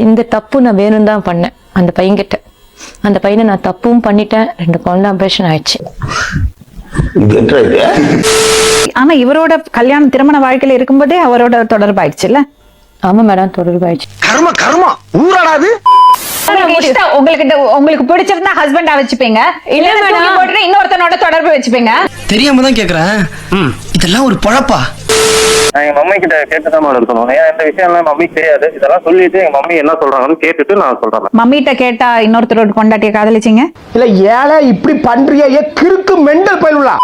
இந்த தப்பு நான் வேணும் தான் பண்ணேன் அந்த பையன்கிட்ட. அந்த பையனை நான் தப்பும் பண்ணிட்டேன், 2 குழந்தை ஆபரேஷன் ஆயிடுச்சு. ஆனா இவரோட கல்யாணம் திருமண வாழ்க்கையில இருக்கும்போதே அவரோட தொடர்பு ஆயிடுச்சுல்ல? ஆமா மேடம், தொடர்பு ஆயிடுச்சு. கர்ம கர்மா ஊராடாது. உங்களுக்கு பிடிச்சிருந்தா ஹஸ்பண்டா வச்சுப்பீங்க, இல்ல மேடம் இன்னொருத்தனோட தொடர்பு வச்சுப்பீங்க. தெரியாம தான் கேக்குறேன், இதெல்லாம் ஒரு பொழப்பா? நான் எங்க மம்மி கிட்ட கேட்டுதான் மேடம் சொல்லணும். ஏன் இந்த விஷயம் எல்லாம் மம்மிக்கு தெரியாது. இதெல்லாம் சொல்லிட்டு எங்க மம்மி என்ன சொல்றாங்கன்னு கேட்டுட்டு நான் சொல்றேன். மம்மிட்ட கேட்டா இன்னொருத்தரோட கொண்டாட்டிய காதலிச்சிங்க? இல்ல ஏழை இப்படி பண்றியா? கிறுக்கு மெண்டல் பயிலுலா.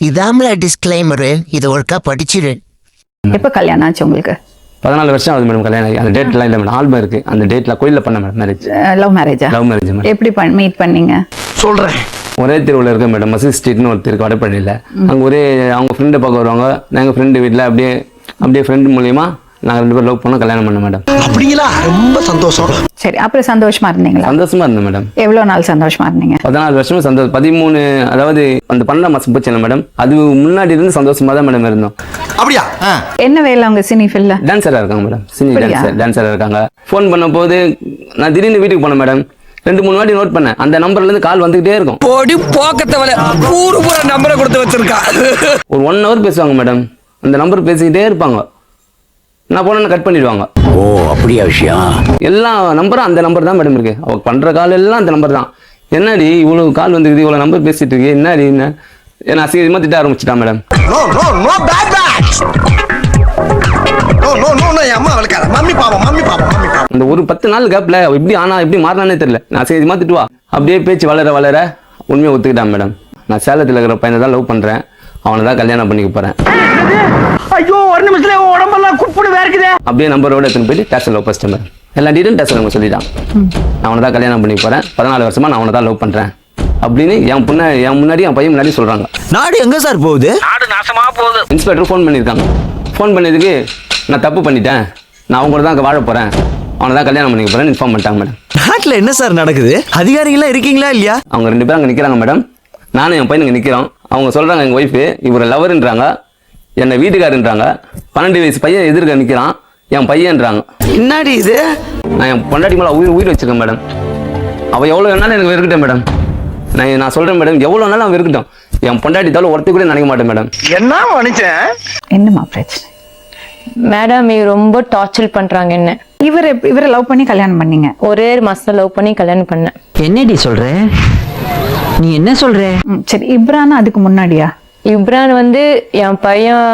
இதாமல டிஸ்க்ளைமர், இது ஒருக்கா படிச்சிரு. எப்ப கல்யாணம் ஆச்சு உங்களுக்கு? 14 வருஷம் ஆகுது மேடம் கல்யாணம். அந்த டேட்லாம் இல்லை மேடம், ஆல்பம் இருக்கு. அந்த டேட்ல கோயில்ல பண்ண மேடம் மேரேஜ். லவ் மேரேஜா? Love marriage madam. எப்படி மீட் பண்ணீங்க? சொல்றேன். ஒரே தெருவில் இருக்க மேடம், மசூத் ஸ்ட்ரீட்னு ஒருத்தர் இருக்கு வடபழனியில். அங்கே ஒரே அவங்க ஃப்ரெண்டை பார்க்க வருவாங்க. நாங்கள் ஃப்ரெண்டு வீட்டில் அப்படியே ஃப்ரெண்டு மூலியமா நாங்கள் 2 பேரும் லவ் பண்ணோம், கல்யாணம் பண்ண மேடம். அப்படிங்களா? ரொம்ப சந்தோஷம். சரி, அப்புறம் சந்தோஷமா இருந்தீங்களா? சந்தோஷமா இருந்தேன் மேடம். எவ்வளவு நாள் சந்தோஷமா இருந்தீங்க? 14 வருஷமும் சந்தோஷம். 13 அதாவது அந்த 12 மாசம் போச்சு மேடம். அது முன்னாடி இருந்து சந்தோஷமா தான் மேடம் இருந்தோம். அப்படியா? என்ன வேலை அவங்க? சினி ஃபீல்ட்ல டான்ஸரா இருக்காங்க மேடம். சினி டான்ஸரா இருக்காங்க. ஃபோன் பண்ண போது நான் திடீர்னு வீட்டுக்கு போனேன் மேடம். 2-3 வாட்டி நோட் பண்ணேன். அந்த நம்பர்ல இருந்து கால் வந்துகிட்டே இருக்கும். போடி போக்கத்தவள ஊரு பூரா நம்பரை கொடுத்து வச்சிருக்கா. ஒரு 1 hour பேசுவாங்க மேடம். அந்த நம்பர் பேசிக்கிட்டே இருப்பாங்க. நான் போன கட் பண்ணிடுவாங்க. ஓ அப்படியா விஷயம்? எல்லா நம்பரும் அந்த நம்பர் தான் மேடம் இருக்கு. அவ பண்ற கால் எல்லாம் அந்த நம்பர் தான். என்னடி இவ்வளவு கால் வந்துருக்குது, இவ்வளவு நம்பர் பேசிட்டு இருக்கு, என்னடி என்ன அசிங்கமா திட்ட ஆரம்பிச்சுட்டான் madam. No no no bad bad. No no no no அம்மா வளக்காத. மம்மி பாவம், மம்மி பாவம், மம்மி பாவம். அந்த ஒரு 10 நாள் கேப்ல எப்படி எப்படி மாறினானே தெரியல. நான் அசிங்கமா திட்டுவா. அப்படியே பேச்சு வளர உண்மையை ஒத்துக்கிட்டான் மேடம். நான் சேலத்தில் இருக்கிற பையனை தான் லவ் பண்றேன், அவனை தான் கல்யாணம் பண்ணிக்க போறேன். ஐயோ ஒரு நிமிஷத்துல உடம்பெல்லாம் குப்புடு வேர்க்குதே. அப்படியே நம்பரோட எடுத்துன்னு போயிட்டு டேஷன் லவ் ஃபர்ஸ்ட் மேடம். எல்லா டீட்டெயிலும் டேஷன் அவங்க சொல்லிட்டான். நான் அவனை தான் கல்யாணம் பண்ணிக்க போறேன், 14 வருஷமா நான் அவனை தான் லவ் பண்றேன் அப்படின்னு என் முன்னாடி என் பையன் முன்னாடி சொல்றாங்க. நாடு எங்க சார் போகுது? நாடு நாசமா போகுது. இன்ஸ்பெக்டர் ஃபோன் பண்ணியிருக்காங்க. ஃபோன் பண்ணதுக்கு நான் தப்பு பண்ணிட்டேன், நான் அவங்க கூட தான் அங்கே வாழ போறேன், அவனை தான் கல்யாணம் பண்ணிக்க போறேன்னு இன்ஃபார்ம் பண்ணிட்டாங்க மேடம். நாட்டுல என்ன சார் நடக்குது? அதிகாரிகளா இருக்கீங்களா இல்லையா? அவங்க 2 பேரும் அங்கே நிற்கிறாங்க மேடம். நானும் என் பையனுங்க நிற்கிறோம். அவங்க சொல்றாங்க எங்கள் ஒய்ஃபு இவரை லவருன்றாங்க, என்னை வீட்டுக்காருன்றாங்க. 12 வயசு பையன் எதிர்க்க நிற்கிறான், என் பையன்றாங்க. என்னடி இது? நான் என் பொண்டாட்டி மேலே உயிர் வச்சிருக்கேன் மேடம். அவள் எவ்வளோ வேணாலும் எனக்கு இருக்கட்டும் மேடம். நான் சொல்றேன் மேடம், எவ்வளோ வேணாலும் அவன் இருக்கட்டும். என் பொண்டாட்டி தாலும் ஒருத்த கூட நினைக்க மாட்டேன் மேடம். என்ன மனுஷன்? என்னமா பிரச்சனை? மேடம் இவர் ரொம்ப டார்ச்சர் பண்றாங்க என்ன. இவரை லவ் பண்ணி கல்யாணம் பண்ணீங்க? ஒரே மாசம் லவ் பண்ணி கல்யாணம் பண்ணேன். என்னடி சொல்ற நீ? என்ன சொல்ற? சரி, இப்ரான் அதுக்கு முன்னாடியா? இப்ரான் வந்து என் பையன்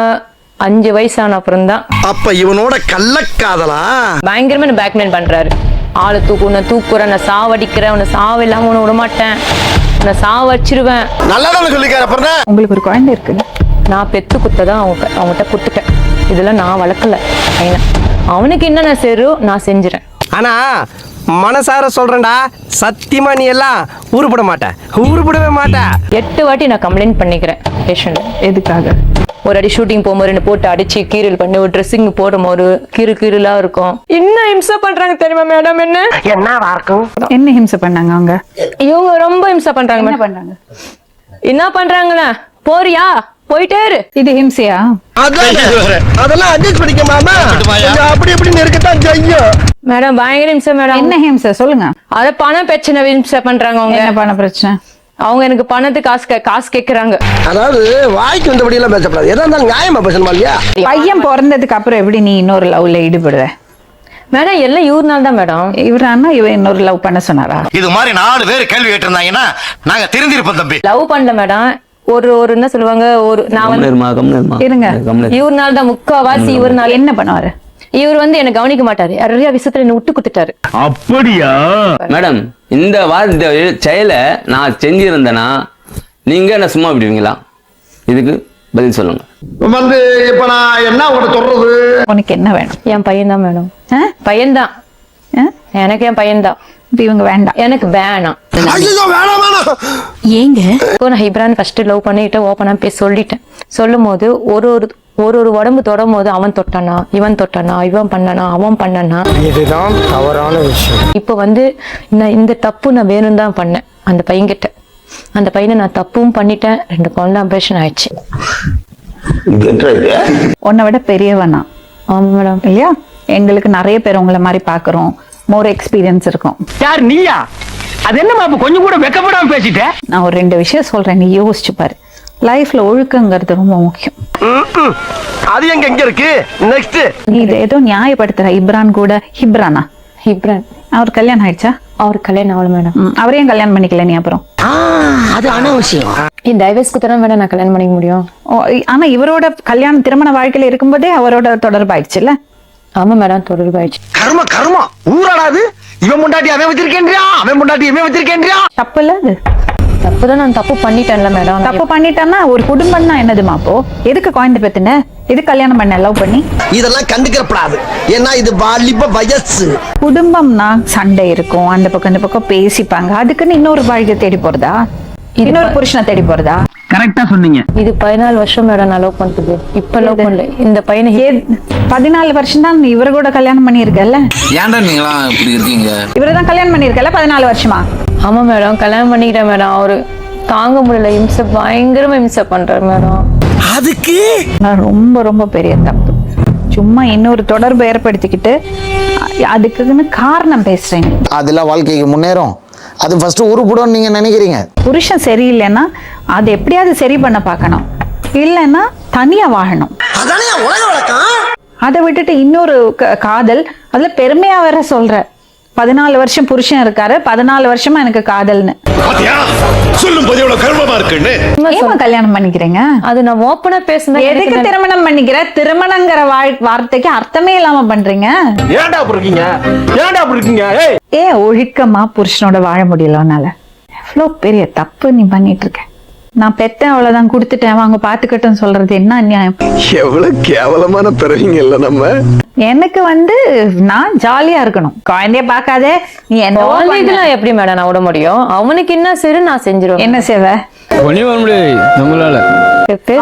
5 வயசான அப்புறம் தான். அப்ப இவனோட கள்ளக்காதலா? பயங்கரமா பேக்மெயில் பண்றாரு. ஆளு தூக்குறேன், நான் சாவடிக்கிறேன், உன்னை சாவ இல்லாம உன்னை விடமாட்டேன், உன்னை சாவடிச்சிருவேன். நல்லதான சொல்லிக்கார பாருங்க. உங்களுக்கு ஒரு குழந்தை இருக்குல்ல? நான் பெத்து குத்ததான் அவங்ககிட்ட குத்துட்டேன். இதெல்லாம் நான் வளர்க்கல பையனை. அவனுக்கு என்னென்ன சேரோ நான் செஞ்சுறேன். ஆனா மனசார சொல்றேன்டா, சத்தியமா நீ எல்லாம் உருப்படவே மாட்ட. 8 வாட்டி நான் கம்ப்ளைண்ட் பண்ணிக்கிறேன் பேஷண்ட். எதுக்காக? ஒரு அடி ஷூட்டிங் போகும்போது 2 போட்டு அடிச்சு கீரல் பண்ணி, ஒரு ட்ரெஸ்ஸிங் போடும்போது கீரலா இருக்கும். என்ன ஹிம்சை பண்றாங்க தெரியுமா மேடம்? என்ன ஹிம்சை பண்ணாங்க அவங்க? இவங்க ரொம்ப ஹிம்சை பண்றாங்க. என்ன பண்றாங்களா? போறியா, போயிட்டே இரு. இது ஹிம்சையா? அதெல்லாம் அட்ஜஸ்ட் பண்ணிக்க மாமா. அப்படி இப்படி இருக்கத்தான் செய்யும் மேடம். பயங்கர ஹிம்சை மேடம். என்ன ஹிம்சை சொல்லுங்க. அத பண பிரச்சனை ஹிம்சை பண்றாங்க அவங்க. என்ன பண பிரச்சனை? அவங்க எனக்கு பணத்துக்கு காசு கேக்குறாங்க. அதாவது வாய்க்கு வந்தபடி எல்லாம் பேசப்படாது. எதா இருந்தாலும் நியாயமா பேசணுமா இல்லையா? பையன் பிறந்ததுக்கு அப்புறம் எப்படி நீ இன்னொரு லவ்ல ஈடுபடுவ? மேடம் எல்லாம் இவர்னால தான் மேடம். இவரானா இவன் இன்னொரு லவ் பண்ண சொன்னாரா? இது மாதிரி 4 பேர் கேள்வி கேட்டிருந்தாங்கன்னா நாங்க தெரிஞ்சிருப்போம் தம்பி. லவ் பண்ணல மேடம். ஒரு என்ன சொல்லுவாங்க, ஒரு நான் வந்து இருங்க, இவர்னால தான் முக்காவாசி. இவர்னால என்ன பண்ணுவாரு? இவர் வந்து என்ன கவனிக்க மாட்டாரு, நிறைய விஷயத்துல என்ன விட்டு குத்துட்டாரு. அப்படியா மேடம்? இந்த செயலை நான் செஞ்சிருந்தேன்னா நீங்க என்ன சும்மா விடுவீங்களா? இதுக்கு பதில் சொல்லுங்க. வந்து இப்ப நான் என்ன உங்களை சொல்றது? உனக்கு என்ன வேணும்? என் பையன் தான் மேடம். பையன்தான் எனக்கு. என் பையன்தான். இவங்க வேண்டாம், எனக்கு வேணாம். ஏங்க நான் இப்ரான் ஃபர்ஸ்ட் லவ் பண்ணிட்டு ஓப்பனா பேச சொல்லிட்டேன். சொல்லும் போது ஒரு உடம்பு தொடும் போது அவன் தொட்டானா, இவன் தொட்டானா, இவன் பண்ணனா, அவன் பண்ணனா. இதுதான் தவறான விஷயம். இப்ப வந்து இந்த தப்பு நான் வேணும் தான் பண்ணேன் அந்த பையன்கிட்ட. அந்த பையனை நான் தப்பும் பண்ணிட்டேன், 2 குழந்தை ஆபரேஷன் ஆயிடுச்சு. உன்னை விட பெரியவனா? ஆமா மேடம். இல்லையா? எங்களுக்கு நிறைய பேர் உங்களை மாதிரி பாக்குறோம், மோர் எக்ஸ்பீரியன்ஸ் இருக்கும். யார் நீயா? அது என்னமா அப்ப கொஞ்சம் கூட வெக்கப்படாம பேசிட்ட? நான் ஒரு 2 விஷயம் சொல்றேன், நீ யோசிச்சு பாரு. லைஃப்ல ஒழுக்கங்கிறது ரொம்ப முக்கியம். அது எங்க இருக்கு? நெக்ஸ்ட் நீ இதை ஏதோ நியாயப்படுத்துற. ஹிப்ரானா ஹிப்ரன் அவர் கல்யாணம் ஆயிடுச்சா? அவர் கல்யாணம் ஆகல மேடம். அவரையும் கல்யாணம் பண்ணிக்கல நீ? அப்புறம் அது அனாவசியம். இந்த டைவர்ஸ் குத்தனா மேடம் நான் கல்யாணம் பண்ணிக்க முடியும்? ஆனா இவரோட கல்யாணம் திருமண வாழ்க்கையில இருக்கும்போதே அவரோட தொடர்பாயிடுச்சுல்ல? ஆமா மேடம், தொடர்பாயிடுச்சு. கர்ம ஊராடாது. இவன் முண்டாட்டி அவன் வச்சிருக்கேன்றியா, அவன் முண்டாட்டி இவன் வச்சிருக்கேன்றியா? தப்பு இல்ல அது? தப்புதான், நான் தப்பு பண்ணிட்டேன்ல மேடம். தப்பு பண்ணிட்டான்னா ஒரு குடும்பம்னா என்னதுமா? அப்போ எதுக்கு குழந்தை பெத்துன? எதுக்கு கல்யாணம் பண்ண லவ் பண்ணி? இதெல்லாம் கண்டுக்கிறப்படாது. ஏன்னா இது வாலிப வயசு. குடும்பம்னா சண்டை இருக்கும், அந்த பக்கம் இந்த பக்கம் பேசிப்பாங்க. அதுக்குன்னு இன்னொரு வாழ்க்கை தேடி போறதா? இன்னொரு புருஷனை தேடி போறதா? கரெக்டா சொன்னீங்க. இது 14 வருஷம் மேடம் நான் லவ் பண்றது. இப்ப லவ் பண்ணல. இந்த பையனை 14 வருஷம் தான் இவரை கூட கல்யாணம் பண்ணிருக்கல? ஏன்டா நீங்களா இப்படி இருக்கீங்க? இவரைதான் கல்யாணம் பண்ணிருக்கல 14 வருஷமா? ஆமா மேடம், கல்யாணம் பண்ணிக்கிட்டேன் மேடம். அவரு தாங்க முடியல, இம்சை பயங்கரமா இம்சை பண்றாரு மேடம். அதுக்கு ரொம்ப ரொம்ப பெரிய தப்பு. சும்மா இன்னொரு தொடர்பு ஏற்படுத்திக்கிட்டு அதுக்குன்னு காரணம் பேசுறீங்க. அதெல்லாம் வாழ்க்கைக்கு முன்னேறும். அது ஃபர்ஸ்ட் உருப்படும் நீங்க நினைக்கிறீங்க. புருஷன் சரியில்லைன்னா அது எப்படியாவது சரி பண்ண பார்க்கணும், இல்லைன்னா தனியா வாழணும். அதானே உலக வழக்கம். அதை விட்டுட்டு இன்னொரு காதல், அதுல பெருமையா வேற சொல்ற. 14 வருஷம் புருஷன் இருக்காரு, 14 வருஷமா எனக்கு காதல்னு. சொல்லும் போது எவ்வளவு கர்வமா இருக்குன்னு. ஏமா கல்யாணம் பண்ணிக்கிறீங்க? அது நான் ஓப்பனா பேசுனேன். எதுக்கு திருமணம் பண்ணிக்கிற? திருமணங்கிற வார்த்தைக்கு அர்த்தமே இல்லாம பண்றீங்க. ஏன்டா அப்படி இருக்கீங்க? ஒழுக்கமா புருஷனோட வாழ முடியல உன்னால. எவ்வளவு பெரிய தப்பு நீ பண்ணிட்டு இருக்க. நான் பெத்தேன் அவ்வளவுதான், கொடுத்துட்டேன், அவங்க பாத்துக்கட்டும் சொல்றது என்ன அநியாயம்? எவ்வளவு கேவலமான பிறவிங்க இல்ல நம்ம. எனக்கு நான் ஜாலியா இருக்கணும். குழந்தைய பாக்காதே நீ என்ன குழந்தைகளாம் எப்படி மேடம் நான் விட முடியும்? அவனுக்கு என்ன சரி நான் செஞ்சிருவேன். என்ன செய்வ? ஒண்ணே வர முடியாது நம்மளால.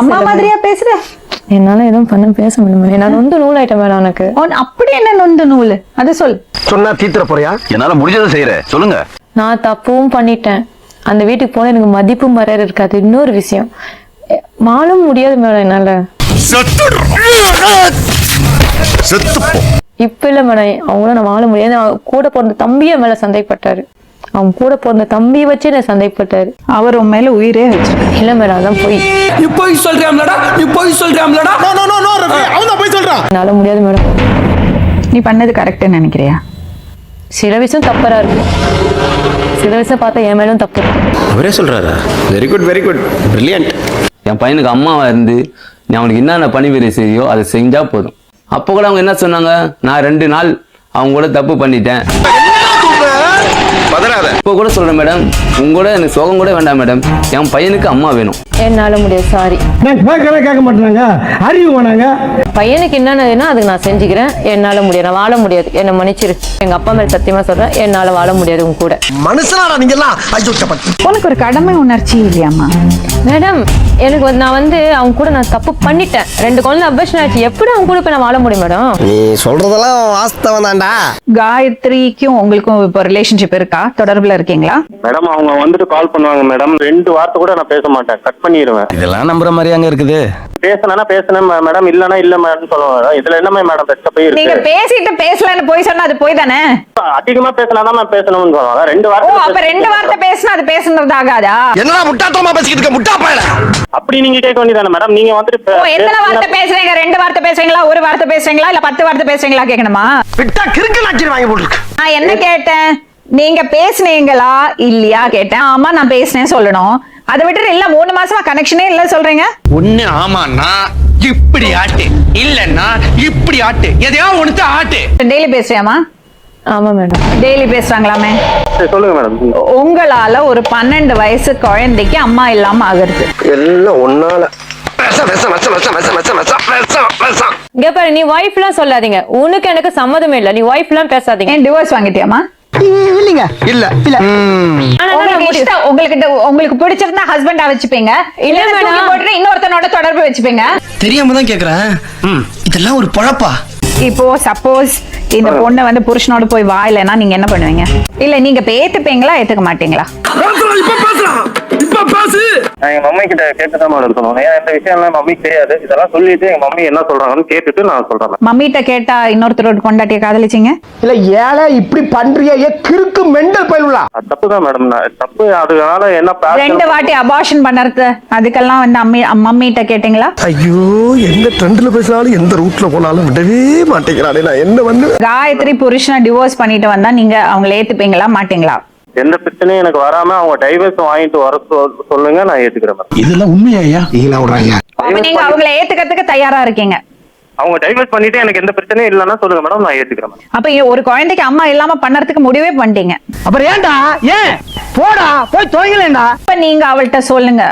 அம்மா மாதிரியா பேசுற? என்னால எதுவும் பேச முடியும். நான் நொந்து நூல் ஆயிட்டேன் மேடம். எனக்கு அப்படி என்ன நொந்து நூல்? அது சொல். சொன்னா தீத்துற போறியா? என்னால முடிஞ்சதை செய்யற சொல்லுங்க. நான் தப்பும் பண்ணிட்டேன். அந்த வீட்டுக்கு போன எனக்கு மதிப்பு மரியாதை இருக்காது. இன்னொரு விஷயம், மாளும் முடியாது மேடம் என்னால. இப்ப இல்ல மேடம், அவங்கள நான் வாழ முடியாது. கூட பிறந்த தம்பிய மேல சந்தேகப்பட்டாரு. அவங்க கூட பிறந்த தம்பியை வச்சு நான் சந்தேகப்பட்டாரு. அவர் உன் மேல உயிரே வச்சிருக்க. இல்ல மேடம், அதான் போய் நீ போய் சொல்றியாம்லடா? அவன் போய் சொல்றான். என்னால முடியாது மேடம். நீ பண்ணது கரெக்ட்னு நினைக்கிறியா? சில விஷயம் தப்பரா இருக்கு, சில விஷயம் பார்த்தா என் மேலும் தப்பு இருக்கு. அவரே சொல்றாரா? Very good brilliant. என் பையனுக்கு அம்மாவா இருந்து நீ அவனுக்கு என்னென்ன பணிவிடை செய்யோ அதை செஞ்சா போதும். அப்போ கூட அவங்க என்ன சொன்னாங்க, நான் 2 நாள் அவங்க கூட தப்பு பண்ணிட்டேன். இப்போ கூட சொல்றேன் மேடம், உங்களோட எனக்கு சோகம் கூட வேண்டாம் மேடம், என் பையனுக்கு அம்மா வேணும். என்னால முடியாது, சாரி. கேட்க மாட்டாங்க, அறிவு வேணாங்க. பையனுக்கு என்னன்னா அதுக்கு நான் செஞ்சுக்கிறேன். என்னால முடியாது, நான் வாழ முடியாது. என்ன மன்னிச்சிரு. எங்க அப்பா மேல சத்தியமா சொல்றேன், என்னால வாழ முடியாது உங்க கூட. மனுஷனாடா நீங்க எல்லாம். உனக்கு ஒரு கடமை உணர்ச்சி இல்லையாமா? மேடம், எனக்கு நான் அவங்க கூட நான் தப்பு பண்ணிட்டேன். 2 குழந்தை அபர்ஷன் ஆயிடுச்சு. எப்படி அவங்க கூட போய் நான் வாழ முடியும் மேடம்? நீ சொல்றதெல்லாம் வாஸ்தவம் தான்டா. காயத்ரிக்கும் உங்களுக்கும் இப்போ ரிலேஷன்ஷிப் இருக்கா? தொடர்புல இருக்கீங்களா? மேடம் அவங்க கால் பண்ணுவாங்க மேடம். 2 வார்த்தை கூட நான் பேச மாட்டேன், கட் பண்ணிடுவேன். இதெல்லாம் நம்புற மாதிரி அங்க இருக்குது. பேசுனேன் மேடம், இல்லனா இல்ல மேடம் சொல்லுவாங்க. இதுல என்னமே மேடம் பெற்ற போய் இருக்கு. நீங்க பேசிட்டு பேசலன்னு போய் சொன்னா அது போய் தானே? அதிகமா பேசினாதான் நான் பேசணும்னு சொல்லுவாங்க. 2 வார்த்தை. அப்ப 2 வார்த்தை பேசினா அது பேசுனது ஆகாதா? என்னடா முட்டாத்தமா பேசிக்கிட்டு இருக்க முட்டா பயல? அப்படி நீங்க கேட்க வேண்டியதானே மேடம். நீங்க எத்தனை வார்த்தை பேசுறீங்க? 2 வார்த்தை பேசுறீங்களா, 1 வார்த்தை பேசுறீங்களா, இல்ல 10 வார்த்தை பேசுறீங்களா கேட்கணுமா? விட்டா கிறுக்கு நாச்சி வாங்கி போட்டுருக்கு. நான் என்ன கேட்டேன்? நீங்க பேசுனீங்களா இல்லையா கேட்டேன். ஆமா நான் பேசினேன் சொல்லணும். அதை விட்டு இல்ல 3 மாசமா கனெக்ஷனே இல்ல சொல்றீங்க. ஒண்ணு ஆமாண்ணா இப்படி ஆட்டு, இல்லன்னா இப்படி ஆட்டு, எதையா ஒண்ணு ஆட்டு. டெய்லி பேசுறியாமா? ஆமா மேடம். டெய்லி பேசுறாங்களாமே? சொல்லுங்க மேடம். உங்களால ஒரு 12 வயசு குழந்தைக்கு அம்மா இல்லாம ஆகுறது எல்லாம் ஒன்னால. இங்க பாரு, நீ வைஃப் எல்லாம் சொல்லாதீங்க. உனக்கு எனக்கு சம்மதமே இல்ல. நீ வைஃப் எல்லாம் பேசாதீங்க. ஏன் டிவோர்ஸ் வாங்கிட்டியாமா? இல்லங்க. இல்ல. உங்களுக்கு பிடிச்சிருந்தா ஹஸ்பண்டா வச்சுப்பீங்க, இல்ல மேடம் இன்னொருத்தனோட தொடர்பு வச்சுப்பீங்க. தெரியாம தான் கேக்குறேன். இதெல்லாம் ஒரு பொழப்பா? இப்போ சப்போஸ் இந்த பொண்ணை வந்து புருஷனோட போய் வாயிலன்னா நீங்க என்ன பண்ணுவீங்க? இல்ல நீங்க இப்ப ஏத்துப்பீங்களா ஏத்துக்க மாட்டீங்களா? நான் எங்க மம்மி கிட்ட கேட்டுதான் மேடம் சொல்லணும். ஏன் இந்த விஷயம் எல்லாம் மம்மிக்கு தெரியாது. இதெல்லாம் சொல்லிட்டு எங்க மம்மி என்ன சொல்றாங்கன்னு கேட்டுட்டு நான் சொல்றேன். மம்மிட்ட கேட்டா இன்னொருத்தரோட பொண்டாட்டிய காதலிச்சீங்க? இல்ல ஏழை இப்படி பண்றியே கிறுக்கு மெண்டல் பயிலுலா. அது தப்புதான் மேடம். தப்பு. அதனால என்ன 2 வாட்டி அபார்ஷன் பண்ணறது அதுக்கெல்லாம் வந்து மம்மிட்ட கேட்டீங்களா? ஐயோ எந்த ட்ரெண்ட்ல பேசினாலும் எந்த ரூட்ல போனாலும் விடவே மாட்டேங்கிறானே. நான் என்ன வந்து காயத்ரி புருஷனை டிவோர்ஸ் பண்ணிட்டு வந்தா நீங்க அவங்களை ஏத்துப்பீங்களா மாட்டீங்களா? எந்த பிரச்சனையும் எனக்கு வராம அவங்க டைவர்ஸ் வாங்கிட்டு வர சொல்லுங்க, நான் ஏத்துக்கிறேன் மேடம். இதெல்லாம் உண்மையா? நீங்களா விடுறாங்க. அப்ப நீங்க அவங்களை ஏத்துக்கிறதுக்கு தயாரா இருக்கீங்க? அவங்க டைவர்ஸ் பண்ணிட்டு எனக்கு எந்த பிரச்சனையும் இல்லைன்னா சொல்லுங்க மேடம், நான் ஏத்துக்கிறேன் மேடம். அப்ப ஒரு குழந்தைக்கு அம்மா இல்லாம பண்ணறதுக்கு முடிவே பண்ணிட்டீங்க. அப்புறம் ஏன்டா? ஏன் போடா போய் தொலைங்களேண்டா. இப்ப நீங்க அவள்கிட்ட சொல்லுங்க,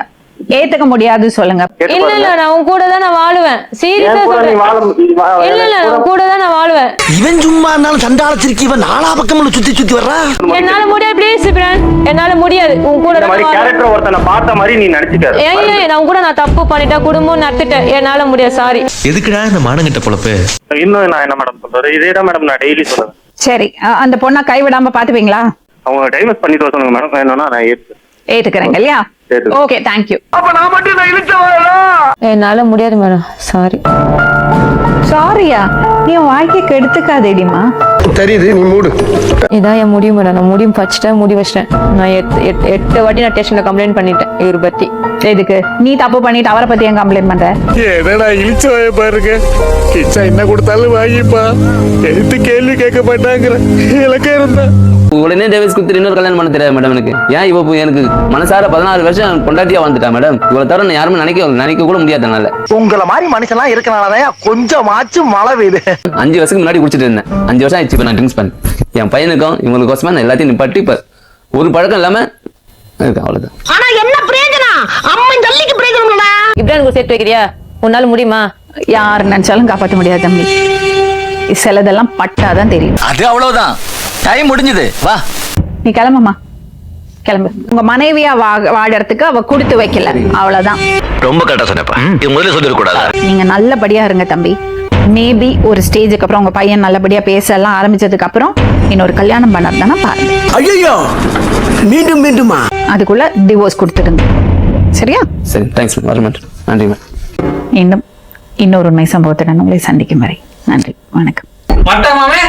ஏத்துக்க முடியாது சொல்லுங்க. இல்ல இல்ல நான் உன் கூட தான் நான் வாழுவேன். சீரியஸா சொல்றேன். இல்ல இல்ல நான் கூட தான் நான் வாழுவேன். இவன் சும்மா இருந்தாலும் சண்டாளத்திற்கு இவன் நாலா பக்கம் சுத்தி வர்றா. என்னால முடியாது ப்ளீஸ் பிரான். என்னால முடியாது. உன் கூட இந்த தான் மாதிரி கேரக்டர் ஒருத்தனை பார்த்த மாதிரி நீ நடிச்சிட்டாரு. ஏய் நான் கூட நான் தப்பு பண்ணிட்டேன். குடும்பம் நடத்திட்டேன். என்னால முடியாது. சாரி. எதுக்குடா இந்த மானங்கிட்ட பொழப்பு? இன்னும் நான் என்ன மேடம் சொல்றேன், இதே தான் மேடம் நான் டெய்லி சொல்லுவேன். சரி, அந்த பொண்ணை கைவிடாம பாத்துப்பீங்களா? அவங்க டைவர்ஸ் பண்ணிட்டு வர சொல்லுங்க மேடம், வேணும்னா நான் ஏத்துக்கிறேங்க இல்லையா? Okay, thank you. அப்ப நான் மட்டும் நான் இழுச்ச வரலாம். என்னால முடியாது மேடம். சாரி. சாரியா? நீ வாழ்க்கை கெடுத்துக்காதேடிமா. தெரியுது, நீ மூடு. இதான் என் முடிவு மேடம். நான் முடிவு வச்சுட்டேன், முடி வச்சிட்டேன். நான் 8 வாட்டி நான் ஸ்டேஷன்ல கம்ப்ளைண்ட் பண்ணிட்டேன் இவரை பத்தி. எதுக்கு நீ தப்பு பண்ணிட்டு அவரை பத்தி ஏன் கம்ப்ளைண்ட் பண்ற? என்னடா இழுச்ச வாய பாருங்க. கிச்சா என்ன கொடுத்தாலும் வாங்கிப்பா. எடுத்து கேள்வி கேட்க மாட்டாங்கிற இலக்கா இருந்தா உடனே டைவர்ஸ் கொடுத்து இன்னொரு கல்யாணம் பண்ண தெரியாது மேடம் எனக்கு. ஏன் இவ எனக்கு மனசார 14 வருஷம் பொண்டாட்டியா வந்துட்டா மேடம். இவ்வளவு தவிர நான் யாருமே நினைக்க கூட முடியாதனால. உங்களை மாதிரி மனுஷன்லாம் இருக்கனாலதான் கொஞ்சமாச்சும் மழை பெய்யுது. 5 வருஷத்துக்கு முன்னாடி குடிச்சிட்டு இருந்தேன். 5 வருஷம் ஆயிடுச்சு இப்ப நான் ட்ரிங்க்ஸ் பண்ணேன். என் பையனுக்கும் இவங்களுக்கோசமா நான் எல்லாத்தையும் நிப்பாட்டி இப்ப ஒரு பழக்கம் இல்லாம இருக்கு, அவ்வளவுதான். ஆனா என்ன பிரயோஜனம்? அம்மன் ஜல்லிக்கு பிரயோஜனம் இல்லடா. இப்படி சேர்த்து வைக்கிறியா? உன்னால முடியுமா? யார் நினைச்சாலும் காப்பாற்ற முடியாது தம்பி. சிலதெல்லாம் பட்டாதான் தெரியும். அது அவ்வளவுதான். டைம் முடிஞ்சது. வா நீ கிளம்புமா, கிளம்பு. உங்க மனைவியா வாழறதுக்கு அவ கொடுத்து வைக்கல, அவ்வளவுதான். ரொம்ப கரெக்டா சொன்னப்பா. இது முதல்ல சொல்லிடக்கூடாதா? நீங்க நல்லபடியா இருங்க தம்பி. மேபி ஒரு ஸ்டேஜுக்கு அப்புறம் உங்க பையன் நல்லபடியா பேச எல்லாம் ஆரம்பிச்சதுக்கு அப்புறம் இன்னொரு கல்யாணம் பண்ணறதானா பாருங்க. ஐயோ மீண்டும் மீண்டுமா? அதுக்குள்ள டிவோர்ஸ் கொடுத்துடுங்க. சரியா? சரி, தேங்க்ஸ் மேம். வரமாட்டேன். நன்றி மேம். இன்னொரு உண்மை சம்பவத்துடன் உங்களை சந்திக்கும் வரை நன்றி, வணக்கம். மாமே